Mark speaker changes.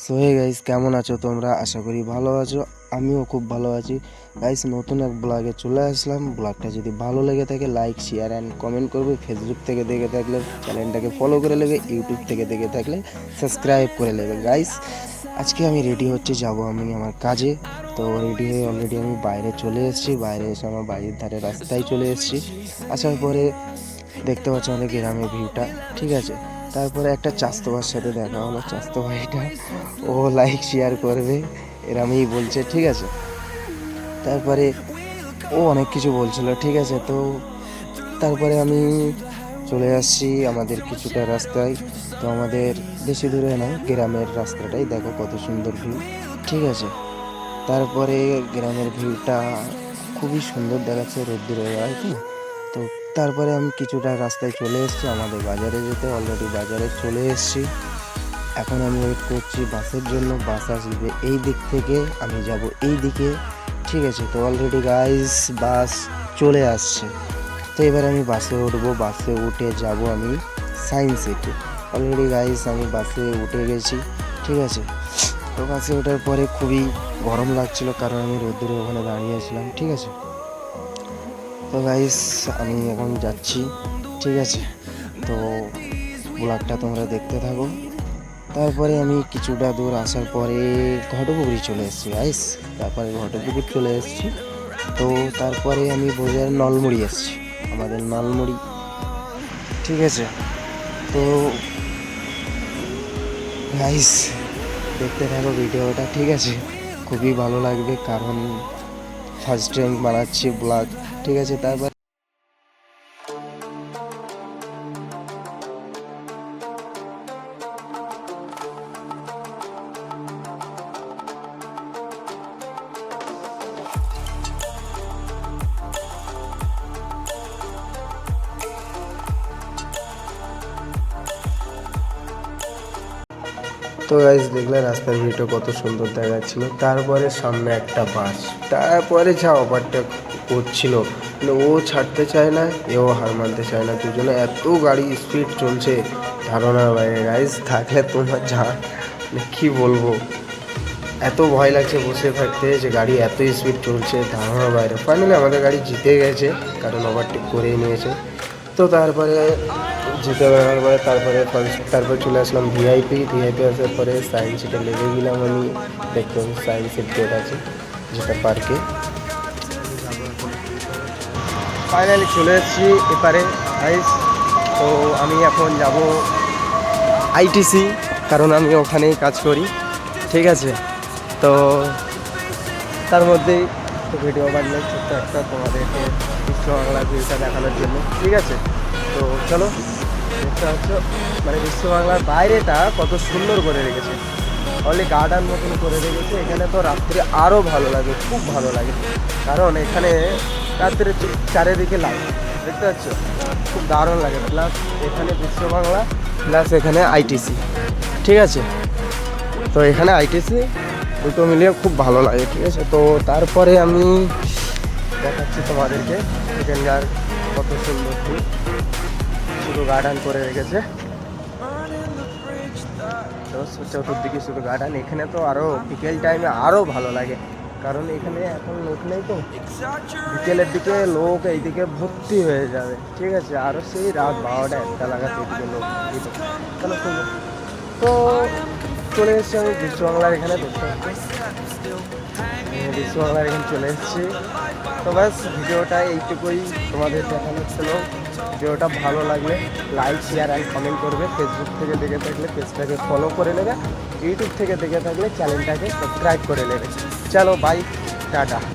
Speaker 1: So hey guys, কেমন আছো তোমরা? আশা করি ভালো আছো। আমিও খুব ভালো আছি গাইস। নতুন এক ব্লগে চলে আসলাম। ব্লগটা যদি ভালো লেগে থাকে লাইক, শেয়ার অ্যান্ড কমেন্ট করবে। ফেসবুক থেকে দেখে থাকলে চ্যানেলটাকে ফলো করে নেবে, ইউটিউব থেকে দেখে থাকলে সাবস্ক্রাইব করে নেবে গাইস। আজকে আমি রেডি হচ্ছে, যাব আমি আমার কাজে। তো রেডি হয়ে অলরেডি আমি বাইরে চলে এসেছি। বাইরে এসে আমার বাড়ির ধারে রাস্তায় চলে এসেছি। আসার পরে দেখতে পাচ্ছি আমাদের গ্রামের ভিউটা, ঠিক আছে। তারপরে একটা চাস্তোভার সাথে দেখা হলো। চাস্তো ভাইটা ও লাইক শেয়ার করবে এরমই বলছে, ঠিক আছে। তারপরে ও অনেক কিছু বলছিল, ঠিক আছে। তো তারপরে আমি চলে আসছি আমাদের কিছুটা রাস্তায়। তো আমাদের বেশি দূরে নয়, গ্রামের রাস্তাটাই দেখো কত সুন্দর ভিউ, ঠিক আছে। তারপরে গ্রামের ভিউটা খুবই সুন্দর দেখাচ্ছে রোদ্দুরের বেলায়, তো তো তারপরে আমি কিছুটা রাস্তায় চলে এসেছি আমাদের বাজারে যেতে। অলরেডি বাজারে চলে এসেছি। এখন আমি ওয়েট করছি বাসের জন্য। বাস আসবে এই দিক থেকে, আমি যাব এই দিকে, ঠিক আছে। তো অলরেডি গাইস বাস চলে আসছে। তো এবার আমি বাসে উঠবো। বাসে উঠে যাব আমি সায়েন্স সিটি। অলরেডি গাইস আমি বাসে উঠে গেছি, ঠিক আছে। তো বাসে ওঠার পরে খুবই গরম লাগছিল, কারণ আমি রোদ্দুরে ওখানে দাঁড়িয়েছিলাম, ঠিক আছে। তো গাইস আমি এখন যাচ্ছি, ঠিক আছে। তো ব্লগটা তোমরা দেখতে থাকো। তারপরে আমি কিছুটা দূর আসার পরে ঘটপুকুরি চলে এসেছি গাইস। তারপরে ঘটপুকুর চলে এসেছি। তো তারপরে আমি বোঝার নলমুড়ি এসেছি, আমাদের নলমুড়ি, ঠিক আছে। তো গাইস দেখতে থাকো ভিডিওটা, ঠিক আছে। খুবই ভালো লাগবে, কারণ ফার্স্ট টাইম বানাচ্ছি ব্লগ, ঠিক আছে। তারপর তো গাইস দেখলে রাস্তার ভিউটা কত সুন্দর দেখাচ্ছিল। তারপরে সামনে একটা বাস, তারপরে যা ওভারটেক করছিল, মানে ও ছাড়তে চায় না, এও হার মানতে চায় না। দুজনে এত গাড়ি স্পিড চলছে, ধারণার বাইরে গাইস। থাকলে তোমার যা মানে কী বলবো, এত ভয় লাগছে বসে থাকতে যে গাড়ি এত স্পিড চলছে, ধারণার বাইরে। ফাইনালি আমাদের গাড়ি জিতে গেছে, কারণ ওভারটেক করেই নিয়েছে। তো তারপরে জিতে যাওয়ার পরে তারপরে চলে আসলাম ভিআইপি আসার পরে সায়েন্স সিটি লেগে গেলাম আমি। দেখতে সায়েন্সের গেট আছে, যেটা পার্কে। ফাইনালি চলে এসেছি এপারে গাইস। তো আমি এখন যাব আইটিসি, কারণ আমি ওখানেই কাজ করি, ঠিক আছে। তো তার মধ্যেই ভিডিও বানালাম ছোট্ট একটা তোমাদেরকে বিশ্ব বাংলার ভিউটা দেখানোর জন্য, ঠিক আছে। তো চলো দেখতে হচ্ছে, মানে বিশ্ব বাংলার বাইরেটা কত সুন্দর করে রেখেছে। অনলি গার্ডেন মতন করে রেখেছে। এখানে তো রাত্রে আরও ভালো লাগে, খুব ভালো লাগে, কারণ এখানে রাত্রে চারিদিকে লাইট দেখতে পাচ্ছ, খুব দারুণ লাগে। প্লাস এখানে বিশ্ব বাংলা, প্লাস এখানে আইটিসি, ঠিক আছে। তো এখানে আইটিসি দুটো মিলিয়ে খুব ভালো লাগে, ঠিক আছে। তো তারপরে আমি দেখাচ্ছি তোমাদেরকে এখানকার কত সুন্দর ফুল, শুধু গার্ডেন করে রেখেছে। তো চতুর্দিকে শুধু গার্ডেন। এখানে তো আরও বিকেল টাইমে আরও ভালো লাগে, কারণ এখানে এখন লোক নেই, তো বিকেলের দিকে লোক এইদিকে ভর্তি হয়ে যাবে, ঠিক আছে। আরও সেই রাত 12টা-1টা লাগাতে এইদিকে লোক কেন সুন্দর। তো চলে এসেছি আমি বিশ্ব বাংলার এখানে, দেখতে পাচ্ছি বিশ্ব বাংলার এখানে চলে এসেছি। তো ব্যাস ভিডিওটা এইটুকুই তোমাদের দেখানোর ছিল। ভিডিওটা ভালো লাগলে লাইক, শেয়ার অ্যান্ড কমেন্ট করবে। ফেসবুক থেকে দেখে থাকলে পেজটাকে ফলো করে নেবে, ইউটিউব থেকে দেখে থাকলে চ্যানেলটাকে সাবস্ক্রাইব করে নেবে। চলো বাই, টাটা।